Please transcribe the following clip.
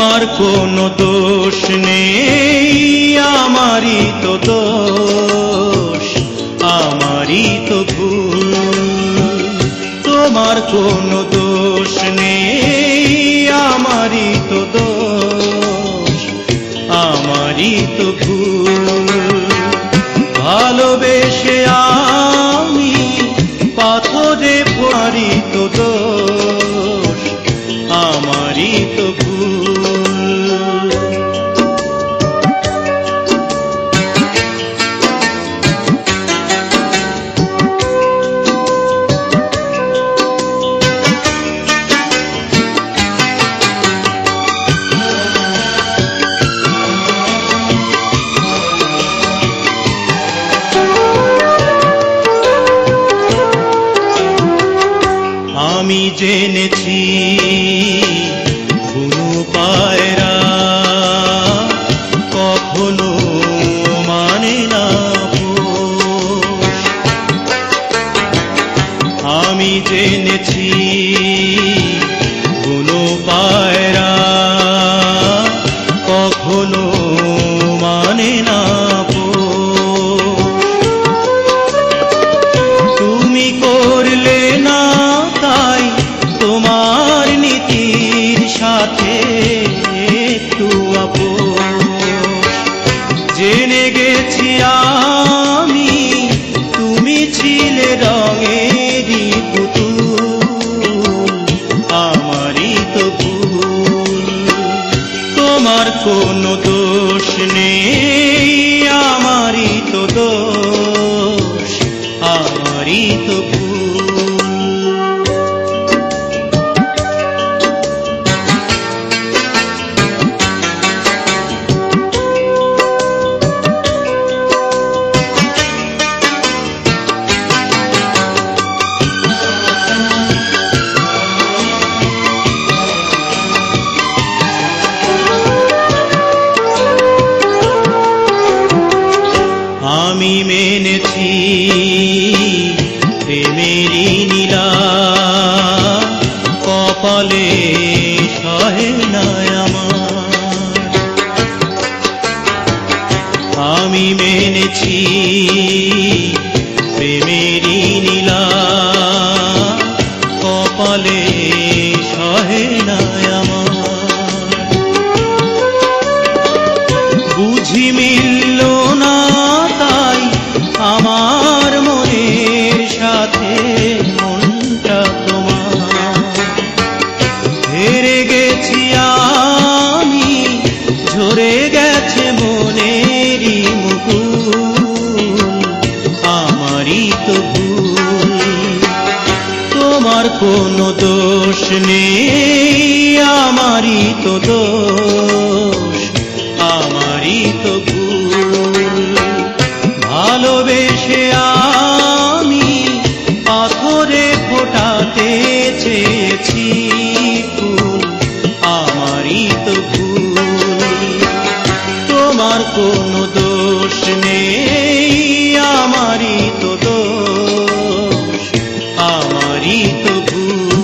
তোমার কোনো দোষ নেই, আমারই তো দোষ, আমারই তো ভুল। তোমার কোনো দোষ নেই, আমারই তো দোষ, আমারই তো ভুল। ভালোবেসে আমি পাথরে পড়ি তো দোষ, আমারই তো ভুল। আমি জেনেছি কোনো পায়রা কখনো মানে না পোষ। আমি জেনেছি কোনো পায়রা কখনো মানে না পোষ। তুমি করলে না তাই তোমার নীতির সাথে একটু আপোষ। জেনে গেছি আমি তুমি ছিলে রঙেরই পুতুল, আমারই তো ভুল। তোমার কোনো দোষ নেই, আমারই তো দোষ, আমারই তো ভুল। আমি মেনেছি প্রেমেরই নীলা কপালে সহে না আমার। আমি মেনেছি প্রেমেরই নীলা কপালে সহে না আমার। বুঝি মিলল না তাই আমার মনের সাথে মনটা তোমার। হেরে গেছি আমি, ঝরে গেছে মনেরই মুকুল, আমারই তো ভুল। তোমার কোনো দোষ নেই, আমারই তো দোষ, আমারই তো ভুল। ভালোবেসে আমি পাথরে ফোটাতে চেয়েছি ফুল, আমারই তো ভুল। তোমার কোনো দোষ নেই, আমারই তো দোষ, আমারই তো ভুল।